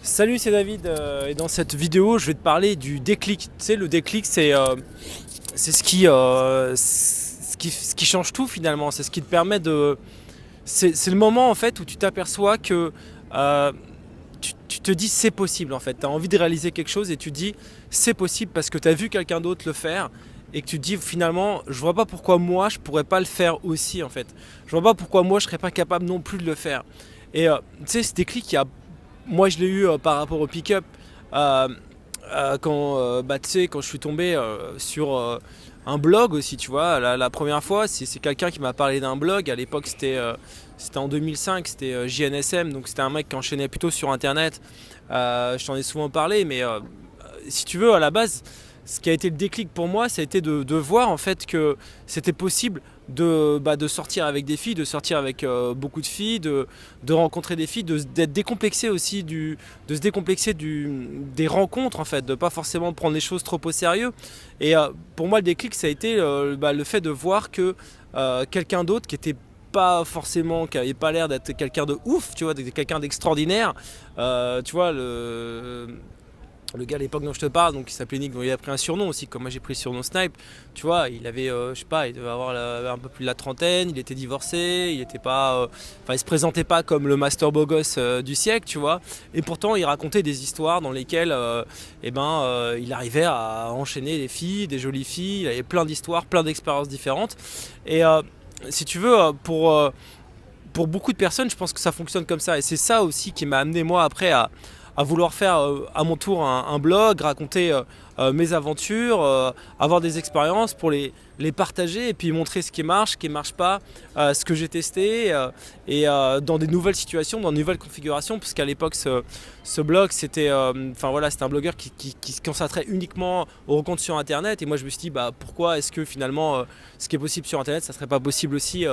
Salut, c'est David et dans cette vidéo je vais te parler du déclic. Tu sais, le déclic c'est ce qui change tout finalement, c'est ce qui te permet de... C'est le moment en fait où tu t'aperçois que euh, tu te dis c'est possible en fait, tu as envie de réaliser quelque chose et tu te dis c'est possible parce que tu as vu quelqu'un d'autre le faire et que tu te dis finalement je vois pas pourquoi moi je pourrais pas le faire aussi en fait. Je vois pas pourquoi moi je serais pas capable non plus de le faire. Et tu sais, ce déclic, moi je l'ai eu par rapport au pick-up euh, tu sais, quand je suis tombé sur un blog aussi, tu vois. La première fois, c'est quelqu'un qui m'a parlé d'un blog. À l'époque, c'était en 2005, c'était JNSM, donc c'était un mec qui enchaînait plutôt sur internet. Je t'en ai souvent parlé, mais si tu veux, à la base, ce qui a été le déclic pour moi, ça a été de voir en fait que c'était possible de sortir avec des filles, de sortir avec beaucoup de filles, de rencontrer des filles, d'être décomplexé aussi, de se décomplexer des rencontres en fait, de pas forcément prendre les choses trop au sérieux. Et pour moi, le déclic, ça a été le fait de voir que quelqu'un d'autre qui était pas forcément, qui avait pas l'air d'être quelqu'un de ouf, tu vois, quelqu'un d'extraordinaire, tu vois, le gars à l'époque dont je te parle, donc il s'appelait Nick, donc il a pris un surnom aussi, comme moi j'ai pris le surnom Snipe. Tu vois, il avait, je sais pas, il devait avoir un peu plus de la trentaine, il était divorcé, il était pas, il se présentait pas comme le master beau gosse du siècle, tu vois. Et pourtant, il racontait des histoires dans lesquelles, il arrivait à enchaîner les filles, des jolies filles. Il avait plein d'histoires, plein d'expériences différentes. Et si tu veux, pour beaucoup de personnes, je pense que ça fonctionne comme ça. Et c'est ça aussi qui m'a amené moi après à vouloir faire à mon tour un blog, raconter mes aventures, avoir des expériences pour les partager et puis montrer ce qui marche pas, ce que j'ai testé dans des nouvelles situations, dans de nouvelles configurations, puisqu'à l'époque ce blog c'était un blogueur qui se concentrait uniquement aux rencontres sur internet. Et moi je me suis dit pourquoi est-ce que finalement ce qui est possible sur internet ça serait pas possible aussi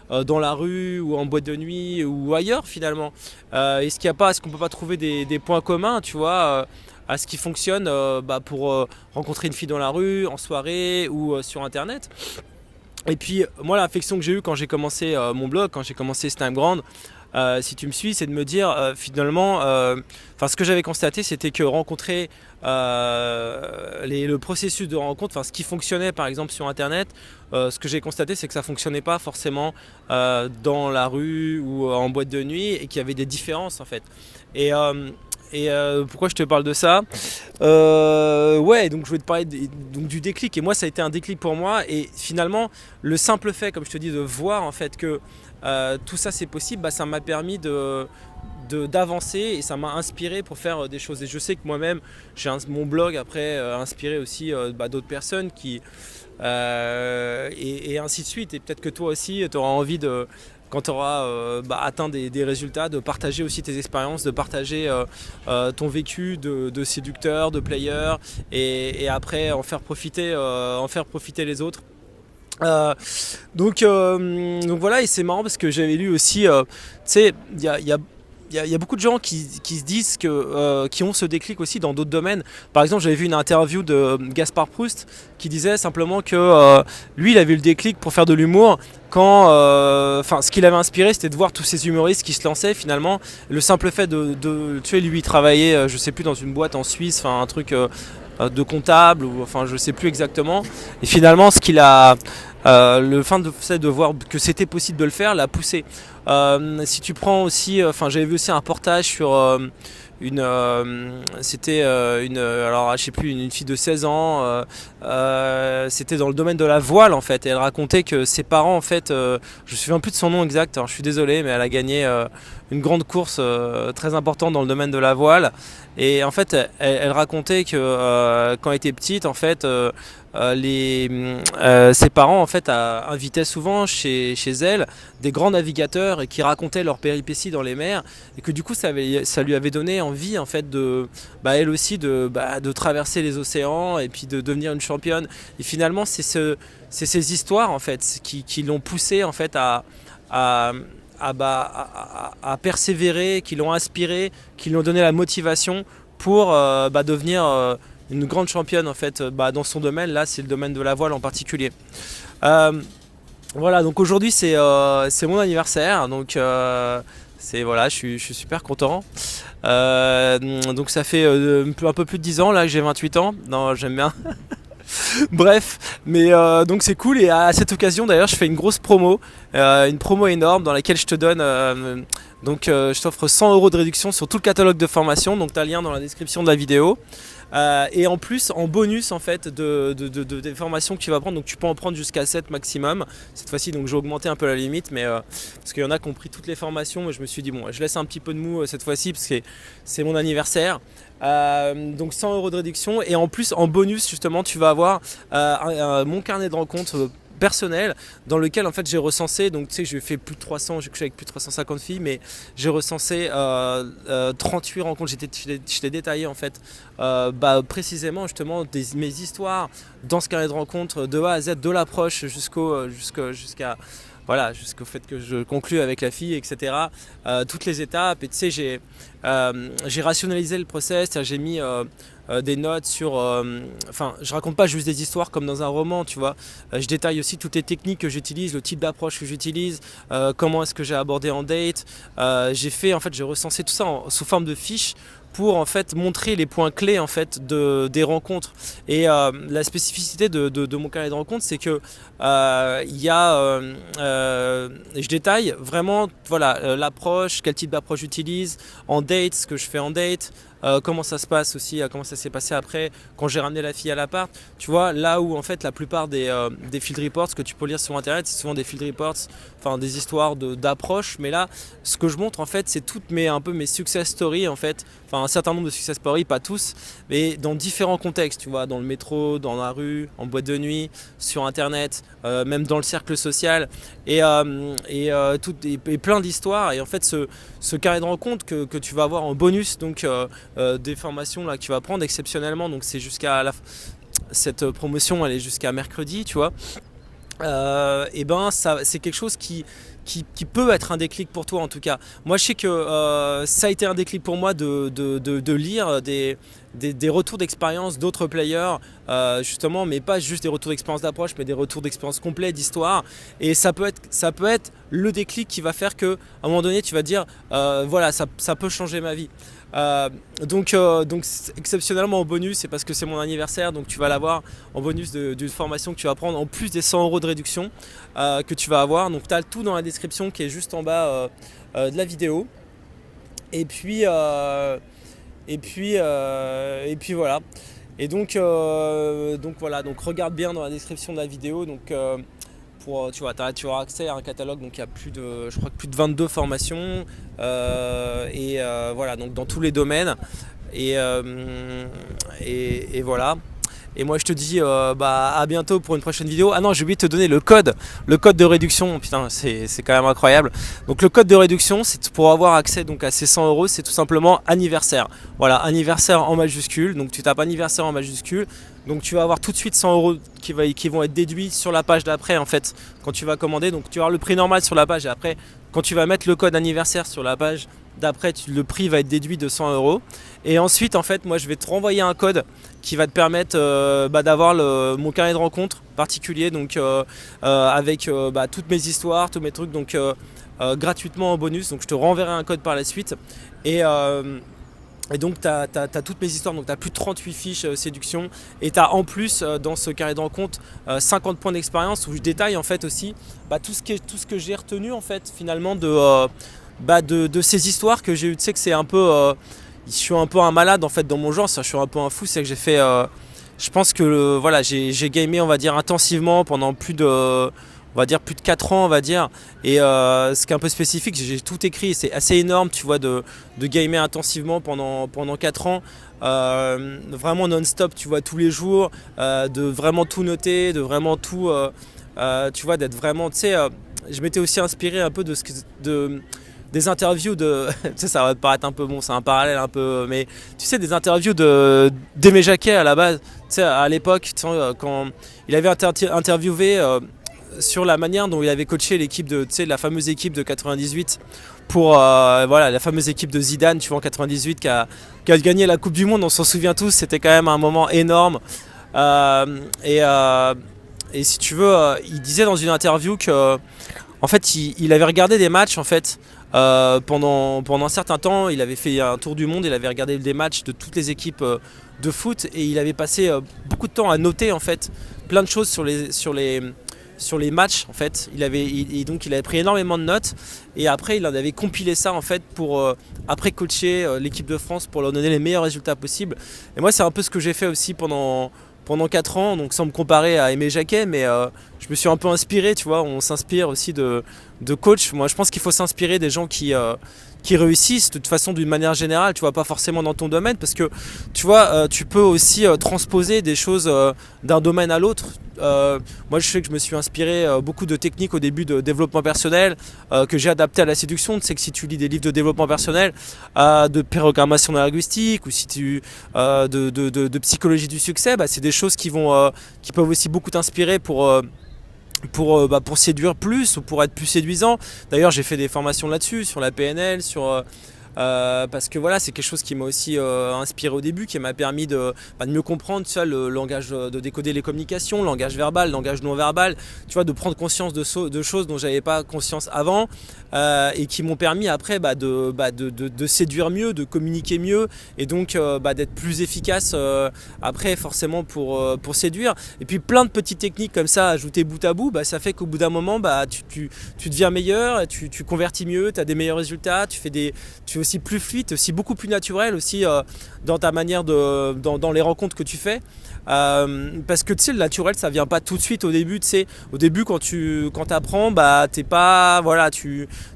dans la rue ou en boîte de nuit ou ailleurs finalement. Est-ce qu'on peut pas trouver des points communs, tu vois, à ce qui fonctionne pour rencontrer une fille dans la rue, en soirée ou sur internet. Et puis moi l'affection que j'ai eue quand j'ai commencé mon blog, quand j'ai commencé Snapgram, si tu me suis, c'est de me dire finalement, ce que j'avais constaté, c'était que rencontrer le processus de rencontre, ce qui fonctionnait par exemple sur internet, ce que j'ai constaté, c'est que ça fonctionnait pas forcément dans la rue ou en boîte de nuit, et qu'il y avait des différences en fait. Et pourquoi je te parle de ça? Ouais, donc je voulais te parler donc du déclic. Et moi, ça a été un déclic pour moi. Et finalement, le simple fait, comme je te dis, de voir en fait que tout ça c'est possible, ça m'a permis d'avancer et ça m'a inspiré pour faire des choses. Et je sais que moi-même, mon blog après inspiré aussi d'autres personnes et ainsi de suite. Et peut-être que toi aussi, tu auras envie quand tu auras atteint des résultats, de partager aussi tes expériences, de partager ton vécu de séducteur, de player, et après en faire profiter les autres. Euh, donc voilà, et c'est marrant parce que j'avais lu aussi, tu sais, il y a beaucoup de gens qui se disent qui ont ce déclic aussi dans d'autres domaines. Par exemple, j'avais vu une interview de Gaspard Proust qui disait simplement que lui, il avait eu le déclic pour faire de l'humour quand, ce qui l'avait inspiré, c'était de voir tous ces humoristes qui se lançaient finalement. Le simple fait tu sais, lui, il travaillait, je sais plus, dans une boîte en Suisse, un truc de comptable, ou je sais plus exactement. Et finalement, ce qu'il a, le fait de voir que c'était possible de le faire, l'a poussé. Si tu prends aussi, j'avais vu aussi un reportage sur c'était alors je sais plus, une fille de 16 ans, c'était dans le domaine de la voile en fait, et elle racontait que ses parents en fait, je me souviens plus de son nom exact, alors je suis désolé, mais elle a gagné une grande course très importante dans le domaine de la voile. Et en fait elle racontait que quand elle était petite en fait, ses parents en fait invitaient souvent chez elle des grands navigateurs et qui racontaient leurs péripéties dans les mers, et que du coup ça lui avait donné envie en fait elle aussi de traverser les océans et puis de devenir une championne. Et finalement c'est ces histoires en fait qui l'ont poussé en fait à, à persévérer, qui l'ont inspiré, qui lui ont donné la motivation pour devenir une grande championne en fait dans son domaine. Là c'est le domaine de la voile en particulier. Voilà, donc aujourd'hui c'est mon anniversaire, donc Voilà, je suis super content. Donc ça fait un peu plus de 10 ans là que j'ai 28 ans. Non, j'aime bien. Bref, mais donc c'est cool. Et à cette occasion d'ailleurs, je fais une promo énorme dans laquelle je te donne je t'offre 100 € de réduction sur tout le catalogue de formation. Donc tu as le lien dans la description de la vidéo. Et en plus, en bonus en fait des formations que tu vas prendre, donc tu peux en prendre jusqu'à 7 maximum. Cette fois-ci, donc j'ai augmenté un peu la limite, mais parce qu'il y en a qui ont pris toutes les formations, et je me suis dit bon, je laisse un petit peu de mou cette fois-ci parce que c'est mon anniversaire. Donc 100 € de réduction, et en plus en bonus justement tu vas avoir mon carnet de rencontres personnel dans lequel en fait j'ai recensé, donc tu sais, j'ai fait plus de 300, j'ai couché avec plus de 350 filles, mais j'ai recensé 38 rencontres. Je t'ai détaillé en fait précisément justement mes histoires dans ce carnet de rencontres de A à Z, de l'approche jusqu'à voilà, jusqu'au fait que je conclue avec la fille, etc. Toutes les étapes. Et tu sais, j'ai rationalisé le process, j'ai mis des notes sur... Enfin, je raconte pas juste des histoires comme dans un roman, tu vois. Je détaille aussi toutes les techniques que j'utilise, le type d'approche que j'utilise, comment est-ce que j'ai abordé en date. J'ai recensé tout ça sous forme de fiches pour en fait montrer les points clés en fait des rencontres. Et la spécificité de mon carnet de rencontres, c'est que je détaille vraiment voilà, l'approche, quel type d'approche j'utilise en date, ce que je fais en date, comment ça se passe aussi, comment ça s'est passé après quand j'ai ramené la fille à l'appart. Tu vois, là où en fait la plupart des field reports que tu peux lire sur internet, c'est souvent des field reports, enfin des histoires d'approche. Mais là, ce que je montre en fait, c'est toutes mes success stories en fait, enfin un certain nombre de success stories, pas tous, mais dans différents contextes, tu vois, dans le métro, dans la rue, en boîte de nuit, sur internet, même dans le cercle social, et plein d'histoires. Et en fait ce carré de rencontre que tu vas avoir en bonus, donc des formations là que tu vas prendre exceptionnellement, donc c'est cette promotion, elle est jusqu'à mercredi, tu vois. Et ben ça, c'est quelque chose qui peut être un déclic pour toi en tout cas. Moi je sais que ça a été un déclic pour moi de lire des retours d'expérience d'autres players, justement, mais pas juste des retours d'expérience d'approche, mais des retours d'expérience complète, d'histoire. Et ça peut être le déclic qui va faire que à un moment donné tu vas dire voilà, ça peut changer ma vie. Donc exceptionnellement en bonus, c'est parce que c'est mon anniversaire, donc tu vas l'avoir en bonus d'une formation que tu vas prendre en plus des 100 € de réduction que tu vas avoir. Donc tu as tout dans la description qui est juste en bas de la vidéo. Et puis voilà. Et donc voilà, donc regarde bien dans la description de la vidéo. Donc tu auras accès à un catalogue, donc il y a je crois que plus de 22 formations, voilà, donc dans tous les domaines, et voilà. Et moi je te dis à bientôt pour une prochaine vidéo. Ah non, j'ai oublié de te donner le code de réduction. Putain, c'est quand même incroyable. Donc le code de réduction, c'est pour avoir accès donc à ces 100 €, c'est tout simplement anniversaire. Voilà, anniversaire en majuscule. Donc tu tapes anniversaire en majuscule. Donc tu vas avoir tout de suite 100 € qui vont être déduits sur la page d'après en fait quand tu vas commander. Donc tu vas avoir le prix normal sur la page, et après quand tu vas mettre le code anniversaire sur la page d'après, le prix va être déduit de 100 €. Et ensuite en fait moi je vais te renvoyer un code qui va te permettre d'avoir mon carnet de rencontres particulier, donc avec toutes mes histoires, tous mes trucs, donc gratuitement en bonus. Donc je te renverrai un code par la suite, et donc tu as toutes mes histoires, donc tu as plus de 38 fiches séduction, et tu as en plus dans ce carnet de rencontres 50 points d'expérience où je détaille en fait aussi tout ce que j'ai retenu en fait finalement de ces histoires que j'ai eu. Tu sais que c'est un peu je suis un peu un malade en fait dans mon genre, je suis un peu un fou, c'est que j'ai fait je pense que voilà, j'ai gamé on va dire intensivement pendant plus de 4 ans on va dire. Et ce qui est un peu spécifique, j'ai tout écrit, c'est assez énorme, tu vois, de gamer intensivement pendant 4 ans, vraiment non-stop, tu vois, tous les jours, de vraiment tout noter, de vraiment tout tu vois, d'être vraiment, tu sais, je m'étais aussi inspiré un peu des interviews tu sais, ça va te paraître un peu bon, c'est un parallèle un peu, mais tu sais, des interviews d'Aimé Jacquet à la base, tu sais, à l'époque, tu sais, quand il avait interviewé sur la manière dont il avait coaché l'équipe tu sais, la fameuse équipe de 98 pour voilà, la fameuse équipe de Zidane, tu vois, en 98 qui a gagné la Coupe du Monde. On s'en souvient tous, c'était quand même un moment énorme. Et si tu veux, il disait dans une interview que en fait il avait regardé des matchs en fait pendant un certain temps. Il avait fait un tour du monde, il avait regardé des matchs de toutes les équipes de foot et il avait passé beaucoup de temps à noter en fait plein de choses sur les matchs en fait. Donc il avait pris énormément de notes et après il en avait compilé ça en fait pour après coacher l'équipe de France pour leur donner les meilleurs résultats possibles. Et moi c'est un peu ce que j'ai fait aussi pendant 4 ans, donc sans me comparer à Aimé Jacquet, mais je me suis un peu inspiré, tu vois, on s'inspire aussi de coachs. Moi je pense qu'il faut s'inspirer des gens qui réussissent de toute façon d'une manière générale, tu vois, pas forcément dans ton domaine, parce que tu vois, tu peux aussi transposer des choses d'un domaine à l'autre. Moi je sais que je me suis inspiré beaucoup de techniques au début de développement personnel que j'ai adapté à la séduction. Tu sais que si tu lis des livres de développement personnel, de programmation linguistique ou si tu de psychologie du succès, bah, c'est des choses qui peuvent aussi beaucoup t'inspirer pour séduire plus ou pour être plus séduisant. D'ailleurs j'ai fait des formations là-dessus, sur la PNL, parce que voilà, c'est quelque chose qui m'a aussi inspiré au début, qui m'a permis de mieux comprendre, tu vois, le langage, de décoder les communications, le langage verbal, le langage non verbal, tu vois, de prendre conscience de choses dont j'avais pas conscience avant, et qui m'ont permis après de séduire mieux, de communiquer mieux, et donc d'être plus efficace après forcément pour séduire. Et puis plein de petites techniques comme ça ajoutées bout à bout, ça fait qu'au bout d'un moment tu deviens meilleur, tu convertis mieux, tu as des meilleurs résultats, tu es aussi plus fluide, aussi beaucoup plus naturel aussi dans ta manière dans les rencontres que tu fais. Parce que tu sais, le naturel ça vient pas tout de suite au début, tu sais. Au début quand t'apprends, t'es pas, voilà,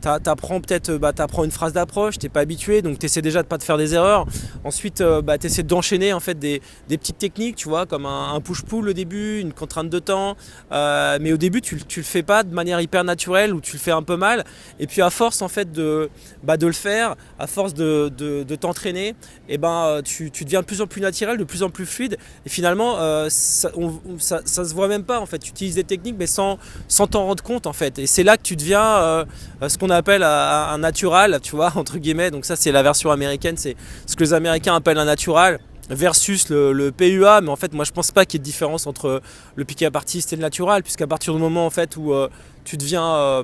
t'apprends peut-être, t'apprends une phrase d'approche, t'es pas habitué, donc t'essaies déjà de pas te faire des erreurs. Ensuite t'essaies d'enchaîner en fait des petites techniques, tu vois, comme un push-pull au début, une contrainte de temps, mais au début tu le fais pas de manière hyper naturelle ou tu le fais un peu mal, et puis à force en fait de le faire, à force de t'entraîner, et tu deviens de plus en plus naturel, de plus en plus fluide, et finalement ça se voit même pas en fait. Tu utilises des techniques mais sans t'en rendre compte en fait, et c'est là que tu deviens ce qu'on appelle un natural, tu vois, entre guillemets. Donc ça c'est la version américaine, c'est ce que les Américains appellent un natural versus le PUA, mais en fait moi je pense pas qu'il y ait de différence entre le pick-up artist et le natural, puisqu'à partir du moment en fait où tu deviens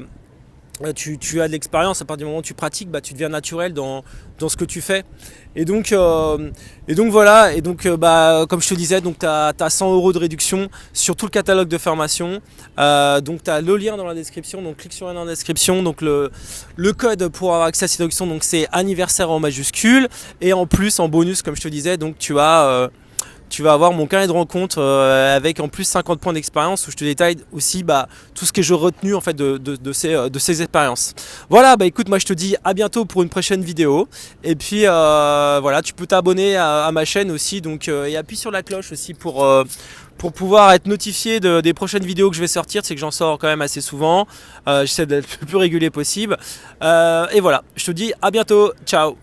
tu as de l'expérience, à partir du moment où tu pratiques, tu deviens naturel dans ce que tu fais. Et donc voilà, et donc comme je te disais, donc tu as 100 € de réduction sur tout le catalogue de formation. Donc tu as le lien dans la description, donc clique sur le lien dans la description. Donc le code pour avoir accès à cette réduction, donc c'est anniversaire en majuscule. Et en plus, en bonus, comme je te disais, donc tu vas avoir mon carnet de rencontres avec en plus 50 points d'expérience où je te détaille aussi tout ce que j'ai retenu en fait de ces expériences. Voilà, écoute, moi je te dis à bientôt pour une prochaine vidéo. Et puis voilà, tu peux t'abonner à ma chaîne aussi, donc et appuie sur la cloche aussi pour pouvoir être notifié des prochaines vidéos que je vais sortir. C'est que j'en sors quand même assez souvent. J'essaie d'être le plus régulier possible. Et voilà, je te dis à bientôt. Ciao.